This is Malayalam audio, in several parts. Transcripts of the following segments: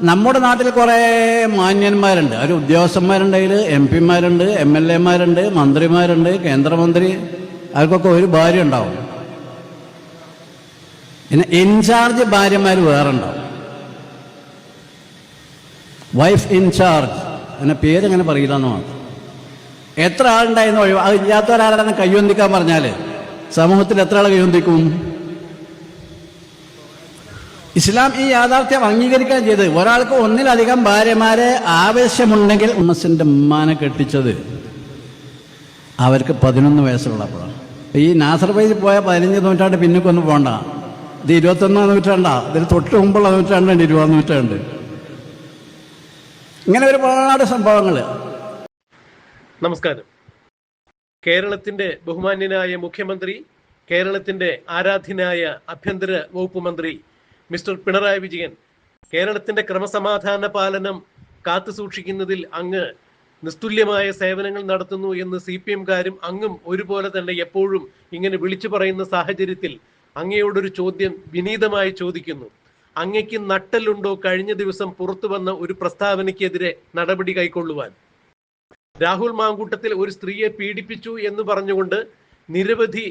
നമ്മുടെ നാട്ടിൽ കുറേ മാന്യന്മാരുണ്ട്. അവർ ഉദ്യോഗസ്ഥന്മാരുണ്ടെങ്കിൽ MP-മാരുണ്ട്, MLA-മാരുണ്ട്, മന്ത്രിമാരുണ്ട്, കേന്ദ്രമന്ത്രി. അവർക്കൊക്കെ ഒരു ഭാര്യ ഉണ്ടാവും. പിന്നെ ഇൻചാർജ് ഭാര്യമാർ വേറെ ഉണ്ടാവും. വൈഫ് ഇൻചാർജ്, അങ്ങനെ പേരെങ്ങനെ പറയില്ല എന്ന് മാത്രം. എത്ര ആളുണ്ടായിരുന്നു ഒഴിവ്? അത് ഇല്ലാത്ത ഒരാളെ കയ്യൊന്തിക്കാൻ പറഞ്ഞാൽ സമൂഹത്തിൽ എത്ര ആൾ കയ്യൊന്തിക്കും? ഇസ്ലാം ഈ യാഥാർത്ഥ്യം അംഗീകരിക്കാൻ ചെയ്ത് ഒരാൾക്ക് ഒന്നിലധികം ഭാര്യമാരെ ആവശ്യമുണ്ടെങ്കിൽ ഉമ്മസിൻ്റെ ഉമ്മാനെ കെട്ടിച്ചത് അവർക്ക് 11 വയസ്സുള്ളപ്പോഴാണ്. ഈ നാസർ വൈദ്യ പോയ 15 നൂറ്റാണ്ട് പിന്നൊക്കൊന്നും പോകണ്ട. ഇത് 21 നൂറ്റാണ്ടാ. ഇതിന് തൊട്ട് മുമ്പുള്ള നൂറ്റാണ്ടുണ്ട്, 20 നൂറ്റാണ്ട്. ഇങ്ങനെ ഒരുപാട് സംഭവങ്ങൾ. നമസ്കാരം. കേരളത്തിന്റെ ബഹുമാന്യനായ മുഖ്യമന്ത്രി, കേരളത്തിന്റെ ആരാധ്യനായ ആഭ്യന്തര വകുപ്പ് മന്ത്രി മിസ്റ്റർ പിണറായി വിജയൻ കേരളത്തിന്റെ ക്രമസമാധാന പാലനം കാത്തുസൂക്ഷിക്കുന്നതിൽ അങ്ങ് നിസ്തുല്യമായ സേവനങ്ങൾ നടത്തുന്നു എന്ന് CPM-കാരും അങ്ങും ഒരുപോലെ തന്നെ എപ്പോഴും ഇങ്ങനെ വിളിച്ചു പറയുന്ന സാഹചര്യത്തിൽ അങ്ങയോടൊരു ചോദ്യം വിനീതമായി ചോദിക്കുന്നു. അങ്ങയ്ക്ക് നട്ടലുണ്ടോ കഴിഞ്ഞ ദിവസം പുറത്തു വന്ന ഒരു പ്രസ്താവനയ്ക്കെതിരെ നടപടി കൈക്കൊള്ളുവാൻ? രാഹുൽ മാങ്കൂട്ടത്തിൽ ഒരു സ്ത്രീയെ പീഡിപ്പിച്ചു എന്ന് പറഞ്ഞുകൊണ്ട് നിരവധി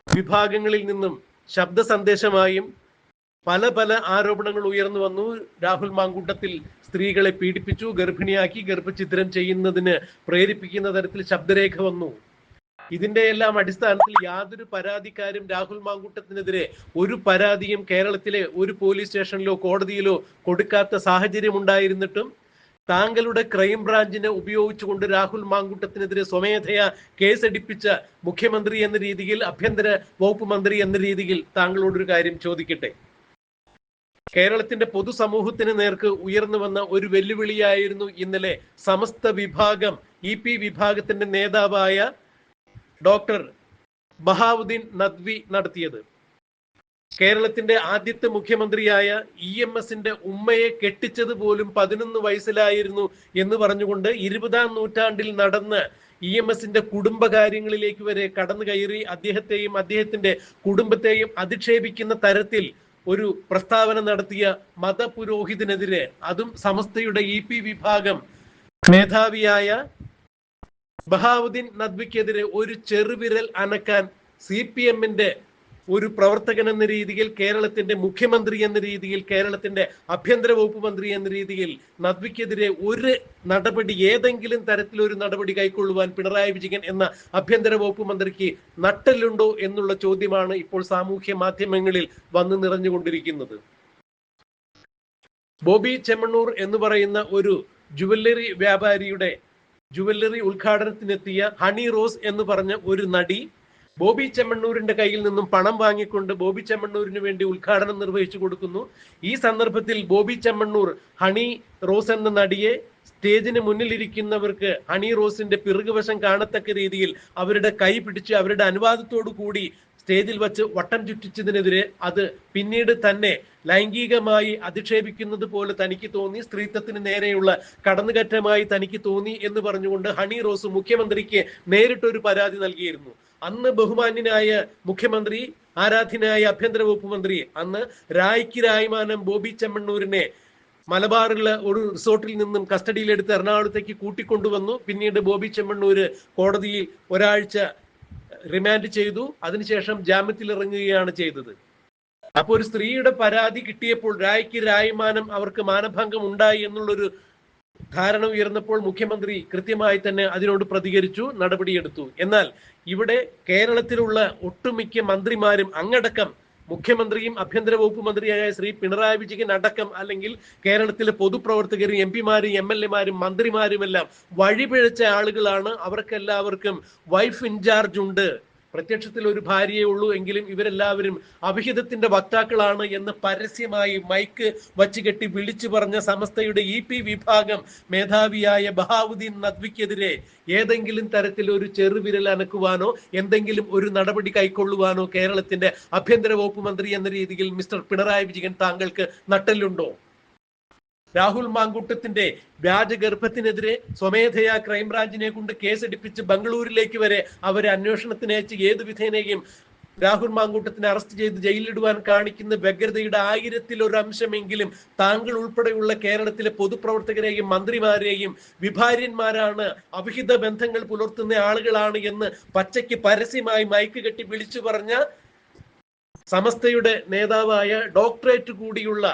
വിഭാഗങ്ങളിൽ നിന്നും ശബ്ദ സന്ദേശമായും പല പല ആരോപണങ്ങൾ ഉയർന്നു വന്നു. രാഹുൽ മാങ്കൂട്ടത്തിൽ സ്ത്രീകളെ പീഡിപ്പിച്ചു, ഗർഭിണിയാക്കി, ഗർഭഛിദ്രം ചെയ്യുന്നതിന് പ്രേരിപ്പിക്കുന്ന തരത്തിൽ ശബ്ദരേഖ വന്നു. ഇതിന്റെ എല്ലാം അടിസ്ഥാനത്തിൽ യാതൊരു പരാതിക്കാരും രാഹുൽ മാങ്കൂട്ടത്തിനെതിരെ ഒരു പരാതിയും കേരളത്തിലെ ഒരു പോലീസ് സ്റ്റേഷനിലോ കോടതിയിലോ കൊടുക്കാത്ത സാഹചര്യം ഉണ്ടായിരുന്നിട്ടും താങ്കളുടെ ക്രൈംബ്രാഞ്ചിനെ ഉപയോഗിച്ചുകൊണ്ട് രാഹുൽ മാങ്കൂട്ടത്തിനെതിരെ സ്വമേധയാ കേസെടുപ്പിച്ച മുഖ്യമന്ത്രി എന്ന രീതിയിൽ, ആഭ്യന്തര വകുപ്പ് മന്ത്രി എന്ന രീതിയിൽ താങ്കളോടൊരു കാര്യം ചോദിക്കട്ടെ. കേരളത്തിന്റെ പൊതുസമൂഹത്തിന് നേർക്ക് ഉയർന്നു വന്ന ഒരു വെല്ലുവിളിയായിരുന്നു ഇന്നലെ സമസ്ത വിഭാഗം EP വിഭാഗത്തിന്റെ നേതാവായ ഡോക്ടർ ബഹാവുദ്ദീൻ നദ്വി നടത്തിയത്. കേരളത്തിന്റെ ആദ്യത്തെ മുഖ്യമന്ത്രിയായ EMSന്റെ ഉമ്മയെ കെട്ടിച്ചത് പോലും 11 വയസ്സിലായിരുന്നു എന്ന് പറഞ്ഞുകൊണ്ട് 20-ാം നൂറ്റാണ്ടിൽ നടന്ന് EMSന്റെ കുടുംബകാര്യങ്ങളിലേക്ക് വരെ കടന്നു കയറി അദ്ദേഹത്തെയും അദ്ദേഹത്തിന്റെ കുടുംബത്തെയും അധിക്ഷേപിക്കുന്ന തരത്തിൽ ഒരു പ്രസ്താവന നടത്തിയ മതപുരോഹിതനെതിരെ, അതും സമസ്തയുടെ EP വിഭാഗം മേധാവിയായ ബഹാവുദ്ദീൻ നദ്വിക്കെതിരെ ഒരു ചെറുവിരൽ അനക്കാൻ CPM-ന്റെ ഒരു പ്രവർത്തകൻ എന്ന രീതിയിൽ, കേരളത്തിന്റെ മുഖ്യമന്ത്രി എന്ന രീതിയിൽ, കേരളത്തിന്റെ ആഭ്യന്തര വകുപ്പ് മന്ത്രി എന്ന രീതിയിൽ നദ്വിക്കെതിരെ ഒരു നടപടി, ഏതെങ്കിലും തരത്തിലൊരു നടപടി കൈക്കൊള്ളുവാൻ പിണറായി വിജയൻ എന്ന ആഭ്യന്തര വകുപ്പ് മന്ത്രിക്ക് നട്ടലുണ്ടോ എന്നുള്ള ചോദ്യമാണ് ഇപ്പോൾ സാമൂഹ്യ മാധ്യമങ്ങളിൽ വന്നു നിറഞ്ഞുകൊണ്ടിരിക്കുന്നത്. ബോബി ചെമ്മണ്ണൂർ എന്ന് പറയുന്ന ഒരു ജുവല്ലറി വ്യാപാരിയുടെ ജുവല്ലറി ഉദ്ഘാടനത്തിനെത്തിയ ഹണി റോസ് എന്ന് പറഞ്ഞ ഒരു നടി ബോബി ചെമ്മണ്ണൂരിന്റെ കയ്യിൽ നിന്നും പണം വാങ്ങിക്കൊണ്ട് ബോബി ചെമ്മണ്ണൂരിന് വേണ്ടി ഉദ്ഘാടനം നിർവഹിച്ചു കൊടുക്കുന്നു. ഈ സന്ദർഭത്തിൽ ബോബി ചെമ്മണ്ണൂർ ഹണി റോസ് എന്ന നടിയെ സ്റ്റേജിന് മുന്നിലിരിക്കുന്നവർക്ക് ഹണി റോസിന്റെ പിറകുവശം കാണത്തക്ക രീതിയിൽ അവരുടെ കൈ പിടിച്ച് അവരുടെ അനുവാദത്തോടു കൂടി സ്റ്റേജിൽ വച്ച് വട്ടം ചുറ്റിച്ചതിനെതിരെ അത് പിന്നീട് തന്നെ ലൈംഗികമായി അധിക്ഷേപിക്കുന്നത് പോലെ തനിക്ക് തോന്നി, സ്ത്രീത്വത്തിന് നേരെയുള്ള കടന്നുകയറ്റമായി തനിക്ക് തോന്നി എന്ന് പറഞ്ഞുകൊണ്ട് ഹണി റോസ് മുഖ്യമന്ത്രിക്ക് നേരിട്ടൊരു പരാതി നൽകിയിരുന്നു. അന്ന് ബഹുമാന്യനായ മുഖ്യമന്ത്രി, ആരാധ്യനായ ആഭ്യന്തര വകുപ്പ് മന്ത്രി, അന്ന് രായ്ക്ക് രായ്മാനം ബോബി ചെമ്മണ്ണൂരിനെ മലബാറിലുള്ള ഒരു റിസോർട്ടിൽ നിന്നും കസ്റ്റഡിയിലെടുത്ത് എറണാകുളത്തേക്ക് കൂട്ടിക്കൊണ്ടുവന്നു. പിന്നീട് ബോബി ചെമ്മണ്ണൂര് കോടതിയിൽ ഒരാഴ്ച റിമാൻഡ് ചെയ്തു. അതിനുശേഷം ജാമ്യത്തിൽ ഇറങ്ങുകയാണ് ചെയ്തത്. അപ്പൊ ഒരു സ്ത്രീയുടെ പരാതി കിട്ടിയപ്പോൾ രായ്ക്ക് രായ്മാനം അവർക്ക് മാനഭംഗം ഉണ്ടായി എന്നുള്ളൊരു ധാരണ ഉയർന്നപ്പോൾ മുഖ്യമന്ത്രി കൃത്യമായി തന്നെ അതിനോട് പ്രതികരിച്ചു, നടപടിയെടുത്തു. എന്നാൽ ഇവിടെ കേരളത്തിലുള്ള ഒട്ടുമിക്ക മന്ത്രിമാരും അങ്ങടക്കം മുഖ്യമന്ത്രിയും ആഭ്യന്തര വകുപ്പ് മന്ത്രിയായ ശ്രീ പിണറായി വിജയൻ അടക്കം, അല്ലെങ്കിൽ കേരളത്തിലെ പൊതുപ്രവർത്തകരും MP-മാരും MLA-മാരും മന്ത്രിമാരുമെല്ലാം വഴിപിഴച്ച ആളുകളാണ്. അവർക്കെല്ലാവർക്കും വൈഫ് ഇൻചാർജ് ഉണ്ട്. പ്രത്യക്ഷത്തിൽ ഒരു ഭാര്യയേ ഉള്ളൂ എങ്കിലും ഇവരെല്ലാവരും അവിഹിതത്തിന്റെ വക്താക്കളാണ് എന്ന് പരസ്യമായി മൈക്ക് വച്ചുകെട്ടി വിളിച്ചു പറഞ്ഞ സമസ്തയുടെ EP വിഭാഗം മേധാവിയായ ബഹാവുദ്ദീൻ നദ്വിക്കെതിരെ ഏതെങ്കിലും തരത്തിൽ ഒരു ചെറുവിരൽ അനക്കുവാനോ എന്തെങ്കിലും ഒരു നടപടി കൈക്കൊള്ളുവാനോ കേരളത്തിന്റെ ആഭ്യന്തര വകുപ്പ് മന്ത്രി എന്ന രീതിയിൽ മിസ്റ്റർ പിണറായി വിജയൻ താങ്കൾക്ക് നട്ടലുണ്ടോ? രാഹുൽ മാങ്കൂട്ടത്തിന്റെ വ്യാജഗർഭത്തിനെതിരെ സ്വമേധയാ ക്രൈംബ്രാഞ്ചിനെ കൊണ്ട് കേസെടുപ്പിച്ച് ബംഗളൂരിലേക്ക് വരെ അവരെ അന്വേഷണത്തിനയച്ച് ഏതു വിധേനയും രാഹുൽ മാങ്കൂട്ടത്തിനെ അറസ്റ്റ് ചെയ്ത് ജയിലിലിടുവാൻ കാണിക്കുന്ന വ്യഗ്രതയുടെ 1000-ൽ 1 അംശമെങ്കിലും താങ്കൾ ഉൾപ്പെടെയുള്ള കേരളത്തിലെ പൊതുപ്രവർത്തകരെയും മന്ത്രിമാരെയും വിഭാര്യന്മാരാണ്, അവിഹിത ബന്ധങ്ങൾ പുലർത്തുന്ന ആളുകളാണ് എന്ന് പച്ചയ്ക്ക് പരസ്യമായി മൈക്ക് കെട്ടി വിളിച്ചു പറഞ്ഞ സമസ്തയുടെ നേതാവായ ഡോക്ടറേറ്റ് കൂടിയുള്ള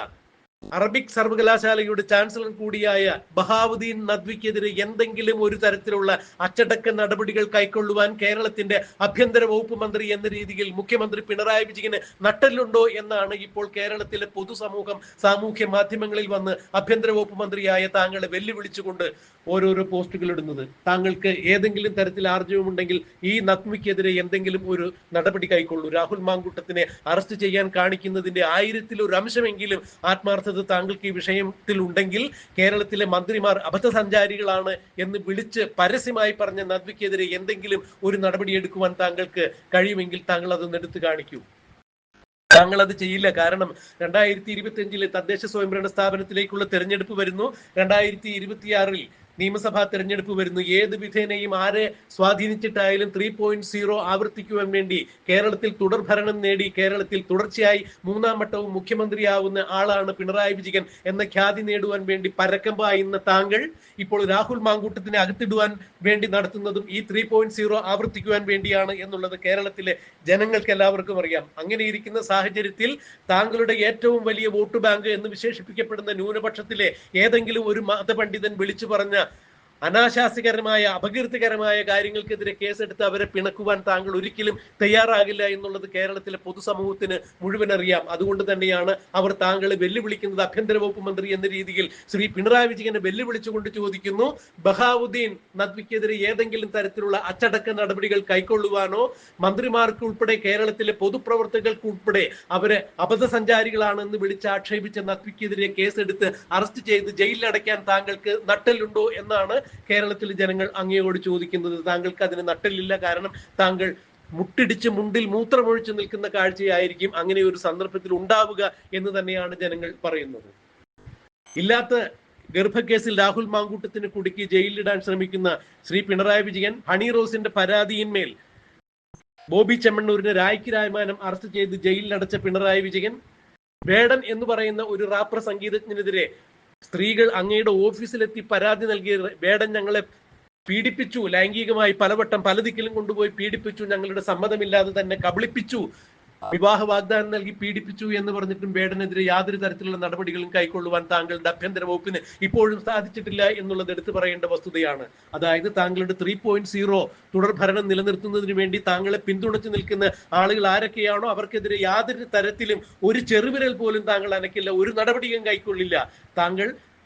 അറബിക് സർവകലാശാലയുടെ ചാൻസലർ കൂടിയായ ബഹാവുദ്ദീൻ നദ്വിക്കെതിരെ എന്തെങ്കിലും ഒരു തരത്തിലുള്ള അച്ചടക്ക നടപടികൾ കൈക്കൊള്ളുവാൻ കേരളത്തിന്റെ ആഭ്യന്തര വകുപ്പ് മന്ത്രി എന്ന രീതിയിൽ മുഖ്യമന്ത്രി പിണറായി വിജയന് നട്ടലുണ്ടോ എന്നാണ് ഇപ്പോൾ കേരളത്തിലെ പൊതുസമൂഹം സാമൂഹ്യ മാധ്യമങ്ങളിൽ വന്ന് ആഭ്യന്തര വകുപ്പ് മന്ത്രിയായ താങ്കളെ വെല്ലുവിളിച്ചുകൊണ്ട് ഓരോരോ പോസ്റ്റുകൾ ഇടുന്നത്. താങ്കൾക്ക് ഏതെങ്കിലും തരത്തിൽ ആർജവമുണ്ടെങ്കിൽ ഈ നദ്വിക്കെതിരെ എന്തെങ്കിലും ഒരു നടപടി കൈക്കൊള്ളൂ. രാഹുൽ മാങ്കൂട്ടത്തിനെ അറസ്റ്റ് ചെയ്യാൻ കാണിക്കുന്നതിന്റെ 1000-ൽ 1 അംശമെങ്കിലും ആത്മാർത്ഥ താങ്കൾക്ക് ഈ വിഷയത്തിൽ ഉണ്ടെങ്കിൽ കേരളത്തിലെ മന്ത്രിമാർ അബദ്ധസഞ്ചാരികളാണ് എന്ന് വിളിച്ച് പരസ്യമായി പറഞ്ഞ നദ്വിക്കെതിരെ എന്തെങ്കിലും ഒരു നടപടി എടുക്കുവാൻ താങ്കൾക്ക് കഴിയുമെങ്കിൽ താങ്കൾ അതൊന്ന് എടുത്തു കാണിക്കൂ. താങ്കൾ അത് ചെയ്യില്ല. കാരണം 2025-ലെ തദ്ദേശ സ്വയംഭരണ സ്ഥാപനത്തിലേക്കുള്ള തെരഞ്ഞെടുപ്പ് വരുന്നു, 2026-ൽ നിയമസഭാ തെരഞ്ഞെടുപ്പ് വരുന്നു. ഏത് വിധേനയും ആരെ സ്വാധീനിച്ചിട്ടായാലും 3.0 ആവർത്തിക്കുവാൻ വേണ്ടി കേരളത്തിൽ തുടർഭരണം നേടി കേരളത്തിൽ തുടർച്ചയായി 3-ാം വട്ടവും മുഖ്യമന്ത്രിയാവുന്ന ആളാണ് പിണറായി വിജയൻ എന്ന ഖ്യാതി നേടുവാൻ വേണ്ടി പരക്കം പായുന്ന താങ്കൾ ഇപ്പോൾ രാഹുൽ മാങ്കൂട്ടത്തിനെ അകത്തിടുവാൻ വേണ്ടി നടത്തുന്നതും ഈ 3.0 ആവർത്തിക്കുവാൻ വേണ്ടിയാണ് എന്നുള്ളത് കേരളത്തിലെ ജനങ്ങൾക്ക് എല്ലാവർക്കും അറിയാം. അങ്ങനെ ഇരിക്കുന്ന സാഹചര്യത്തിൽ താങ്കളുടെ ഏറ്റവും വലിയ വോട്ട് ബാങ്ക് എന്ന് വിശേഷിപ്പിക്കപ്പെടുന്ന ന്യൂനപക്ഷത്തിലെ ഏതെങ്കിലും ഒരു മതപണ്ഡിതൻ വിളിച്ചു പറഞ്ഞ അനാശാസ്യകരമായ അപകീർത്തികരമായ കാര്യങ്ങൾക്കെതിരെ കേസെടുത്ത് അവരെ പിണക്കുവാൻ താങ്കൾ ഒരിക്കലും തയ്യാറാകില്ല എന്നുള്ളത് കേരളത്തിലെ പൊതുസമൂഹത്തിന് മുഴുവൻ അറിയാം. അതുകൊണ്ട് തന്നെയാണ് അവർ താങ്കളെ വെല്ലുവിളിക്കുന്നത്. ആഭ്യന്തര വകുപ്പ് മന്ത്രി എന്ന രീതിയിൽ ശ്രീ പിണറായി വിജയനെ വെല്ലുവിളിച്ചുകൊണ്ട് ചോദിക്കുന്നു, ബഹാവുദ്ദീൻ നദ്വിക്കെതിരെ ഏതെങ്കിലും തരത്തിലുള്ള അച്ചടക്ക നടപടികൾ കൈക്കൊള്ളുവാനോ മന്ത്രിമാർക്ക് ഉൾപ്പെടെ കേരളത്തിലെ പൊതുപ്രവർത്തകർക്ക് ഉൾപ്പെടെ അവരെ അബദ്ധസഞ്ചാരികളാണെന്ന് വിളിച്ചാക്ഷേപിച്ച നദ്വിക്കെതിരെ കേസെടുത്ത് അറസ്റ്റ് ചെയ്ത് ജയിലിലടയ്ക്കാൻ താങ്കൾക്ക് നട്ടലുണ്ടോ എന്നാണ് കേരളത്തിലെ ജനങ്ങൾ അങ്ങയോട് ചോദിക്കുന്നത്. താങ്കൾക്ക് അതിന് നട്ടലില്ല. കാരണം താങ്കൾ മുട്ടിടിച്ച് മുണ്ടിൽ മൂത്രമൊഴിച്ച് നിൽക്കുന്ന കാഴ്ചയായിരിക്കും അങ്ങനെ ഒരു സന്ദർഭത്തിൽ ഉണ്ടാവുക എന്ന് തന്നെയാണ് ജനങ്ങൾ പറയുന്നത്. ഇല്ലാത്ത ഗർഭക്കേസിൽ രാഹുൽ മാങ്കൂട്ടത്തിന് കുടുക്കി ജയിലിലിടാൻ ശ്രമിക്കുന്ന ശ്രീ പിണറായി വിജയൻ ഹണി റോസിന്റെ പരാതിയിന്മേൽ ബോബി ചെമ്മണ്ണൂരിനെ രായ്ക്ക് രായ്മാനം അറസ്റ്റ് ചെയ്ത് ജയിലിലടച്ച പിണറായി വിജയൻ വേടൻ എന്ന് പറയുന്ന ഒരു റാപ്പർ സംഗീതജ്ഞനെതിരെ സ്ത്രീകൾ അങ്ങയുടെ ഓഫീസിലെത്തി പരാതി നൽകിയ വേടൻ ഞങ്ങളെ പീഡിപ്പിച്ചു, ലൈംഗികമായി പലവട്ടം പല ദിക്കിലും കൊണ്ടുപോയി പീഡിപ്പിച്ചു, ഞങ്ങളുടെ സമ്മതമില്ലാതെ തന്നെ കബളിപ്പിച്ചു, വിവാഹ വാഗ്ദാനം നൽകി പീഡിപ്പിച്ചു എന്ന് പറഞ്ഞിട്ടും വേടനെതിരെ യാതൊരു തരത്തിലുള്ള നടപടികളും കൈക്കൊള്ളുവാൻ താങ്കളുടെ ആഭ്യന്തര വകുപ്പിന് ഇപ്പോഴും സാധിച്ചിട്ടില്ല എന്നുള്ളത് എടുത്തു പറയേണ്ട വസ്തുതയാണ്. അതായത് താങ്കളുടെ 3.0 തുടർഭരണം നിലനിർത്തുന്നതിന് വേണ്ടി താങ്കളെ പിന്തുണച്ചു നിൽക്കുന്ന ആളുകൾ ആരൊക്കെയാണോ അവർക്കെതിരെ യാതൊരു തരത്തിലും ഒരു ചെറുവിരൽ പോലും താങ്കൾ അനക്കില്ല, ഒരു നടപടിയും കൈക്കൊള്ളില്ല.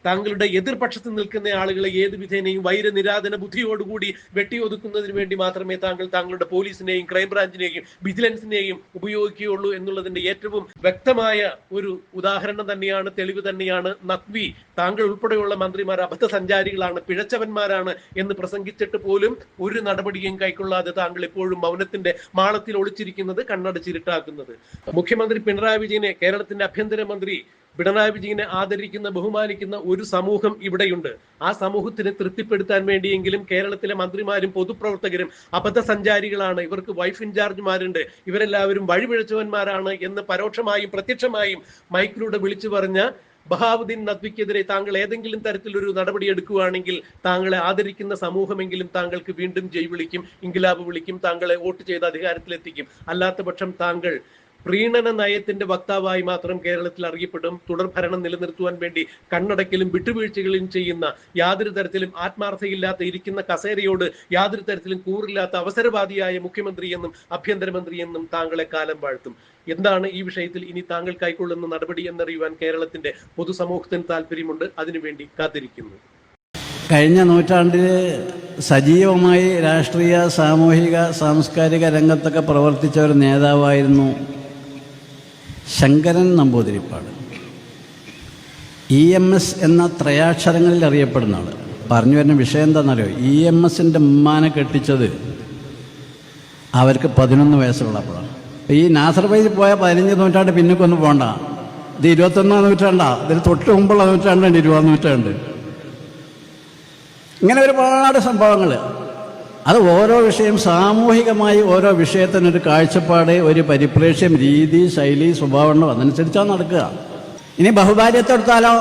താങ്കളുടെ എതിർപക്ഷത്ത് നിൽക്കുന്ന ആളുകളെ ഏത് വിധേനയും വൈരനിരാധന ബുദ്ധിയോടുകൂടി വെട്ടിയൊതുക്കുന്നതിന് വേണ്ടി മാത്രമേ താങ്കൾ താങ്കളുടെ പോലീസിനെയും ക്രൈംബ്രാഞ്ചിനെയും വിജിലൻസിനെയും ഉപയോഗിക്കുകയുള്ളൂ എന്നുള്ളതിന്റെ ഏറ്റവും വ്യക്തമായ ഒരു ഉദാഹരണം തന്നെയാണ്, തെളിവ് തന്നെയാണ് നദ്വി. താങ്കൾ ഉൾപ്പെടെയുള്ള മന്ത്രിമാർ അബദ്ധസഞ്ചാരികളാണ്, പിഴച്ചവന്മാരാണ് എന്ന് പ്രസംഗിച്ചിട്ട് പോലും ഒരു നടപടിയും കൈക്കൊള്ളാതെ താങ്കൾ എപ്പോഴും മൗനത്തിന്റെ മാളത്തിൽ ഒളിച്ചിരിക്കുന്നത്, കണ്ണടച്ചിരുട്ടാക്കുന്നത്. മുഖ്യമന്ത്രി പിണറായി വിജയനെ, കേരളത്തിന്റെ ആഭ്യന്തരമന്ത്രി പിണറായി വിജയനെ ആദരിക്കുന്ന ബഹുമാനിക്കുന്ന ഒരു സമൂഹം ഇവിടെയുണ്ട്. ആ സമൂഹത്തിനെ തൃപ്തിപ്പെടുത്താൻ വേണ്ടിയെങ്കിലും കേരളത്തിലെ മന്ത്രിമാരും പൊതുപ്രവർത്തകരും അബദ്ധസഞ്ചാരികളാണ്, ഇവർക്ക് വൈഫ് ഇൻചാർജുമാരുണ്ട്, ഇവരെല്ലാവരും വഴിപിഴച്ചവന്മാരാണ് എന്ന് പരോക്ഷമായും പ്രത്യക്ഷമായും മൈക്കിലൂടെ വിളിച്ചു പറഞ്ഞ ബഹാവുദ്ദീൻ നദ്വിക്കെതിരെ താങ്കൾ ഏതെങ്കിലും തരത്തിലൊരു നടപടി എടുക്കുകയാണെങ്കിൽ താങ്കളെ ആദരിക്കുന്ന സമൂഹമെങ്കിലും താങ്കൾക്ക് വീണ്ടും ജയ് വിളിക്കും, ഇൻകിലാബ് വിളിക്കും, താങ്കളെ വോട്ട് ചെയ്ത് അധികാരത്തിലെത്തിക്കും. അല്ലാത്ത പക്ഷം താങ്കൾ പ്രീണന നയത്തിന്റെ വക്താവായി മാത്രം കേരളത്തിൽ അറിയപ്പെടും. തുടർഭരണം നിലനിർത്തുവാൻ വേണ്ടി കണ്ണടക്കലും വിട്ടുവീഴ്ചകളും ചെയ്യുന്ന, യാതൊരു തരത്തിലും ആത്മാർത്ഥയില്ലാത്ത, ഇരിക്കുന്ന കസേരയോട് യാതൊരു തരത്തിലും കൂറില്ലാത്ത അവസരവാദിയായ മുഖ്യമന്ത്രി എന്നും ആഭ്യന്തരമന്ത്രി എന്നും താങ്കളെ കാലം വാഴ്ത്തും. എന്താണ് ഈ വിഷയത്തിൽ ഇനി താങ്കൾ കൈക്കൊള്ളുന്ന നടപടി എന്നറിയുവാൻ കേരളത്തിന്റെ പൊതുസമൂഹത്തിന് താല്പര്യമുണ്ട്. അതിനുവേണ്ടി കാത്തിരിക്കുന്നു. കഴിഞ്ഞ നൂറ്റാണ്ടിൽ സജീവമായി രാഷ്ട്രീയ, സാമൂഹിക, സാംസ്കാരിക രംഗത്തൊക്കെ പ്രവർത്തിച്ച ഒരു നേതാവായിരുന്നു ശങ്കരൻ നമ്പൂതിരിപ്പാട്. EMS എന്ന ത്രയാക്ഷരങ്ങളിൽ അറിയപ്പെടുന്ന ആൾ. പറഞ്ഞു വരുന്ന വിഷയം എന്താണെന്നറിയോ? EMSൻ്റെ ഉമ്മാനെ കെട്ടിച്ചത് അവർക്ക് 11 വയസ്സുള്ളപ്പോഴാണ്. ഈ നാസർ വൈദി പോയ 15 നൂറ്റാണ്ട് പിന്നൊക്കൊന്നും പോകണ്ട. ഇത് 21-ാം നൂറ്റാണ്ടാ, ഇതിന് തൊട്ട് മുമ്പുള്ള നൂറ്റാണ്ടുണ്ട്, 20-ാം നൂറ്റാണ്ട്. ഇങ്ങനെ ഒരുപാട് സംഭവങ്ങൾ. അത് ഓരോ വിഷയം സാമൂഹികമായി ഓരോ വിഷയത്തിനൊരു കാഴ്ചപ്പാട്, ഒരു പരിപ്രേക്ഷ്യം, രീതി, ശൈലി, സ്വഭാവം അതനുസരിച്ചാണ് നടക്കുക. ഇനി ബഹുഭാര്യത്തെടുത്താലോ,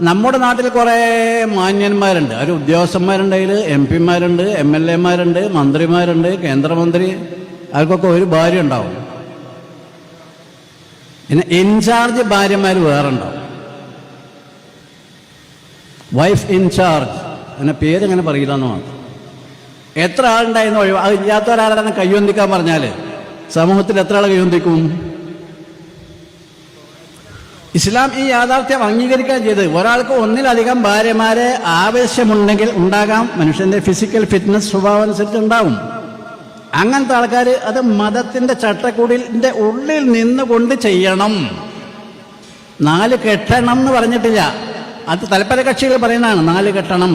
നമ്മുടെ നാട്ടിൽ കുറേ മാന്യന്മാരുണ്ട്, അവർ ഉദ്യോഗസ്ഥന്മാരുണ്ട്, അതിൽ MP-മാരുണ്ട്, MLA-മാരുണ്ട്, മന്ത്രിമാരുണ്ട്, കേന്ദ്രമന്ത്രി, അവർക്കൊക്കെ ഒരു ഭാര്യ ഉണ്ടാവും. പിന്നെ ഇൻചാർജ് ഭാര്യമാർ വേറെ ഉണ്ടാവും, വൈഫ് ഇൻചാർജ്, അതിനെ പേരെങ്ങനെ പറയില്ല എന്ന് മാത്രം. എത്ര ആളുണ്ടായിരുന്നു ഒഴിവ്, അത് ഇല്ലാത്ത ഒരാളെ കയ്യൊന്തിക്കാൻ പറഞ്ഞാൽ സമൂഹത്തിൽ എത്ര ആളെ കയ്യൊന്തിക്കും? ഇസ്ലാം ഈ യാഥാർത്ഥ്യം അംഗീകരിക്കാൻ ചെയ്ത് ഒരാൾക്ക് ഒന്നിലധികം ഭാര്യമാരെ ആവശ്യമുണ്ടെങ്കിൽ ഉണ്ടാകാം. മനുഷ്യന്റെ ഫിസിക്കൽ ഫിറ്റ്നസ് സ്വഭാവം അനുസരിച്ച് ഉണ്ടാവും. അങ്ങനത്തെ ആൾക്കാർ അത് മതത്തിന്റെ ചട്ടക്കൂടിന്റെ ഉള്ളിൽ നിന്നുകൊണ്ട് ചെയ്യണം. 4 കെട്ടണം എന്ന് പറഞ്ഞിട്ടില്ല, അത് തൽപര കക്ഷികൾ പറയുന്നതാണ് 4 കെട്ടണം.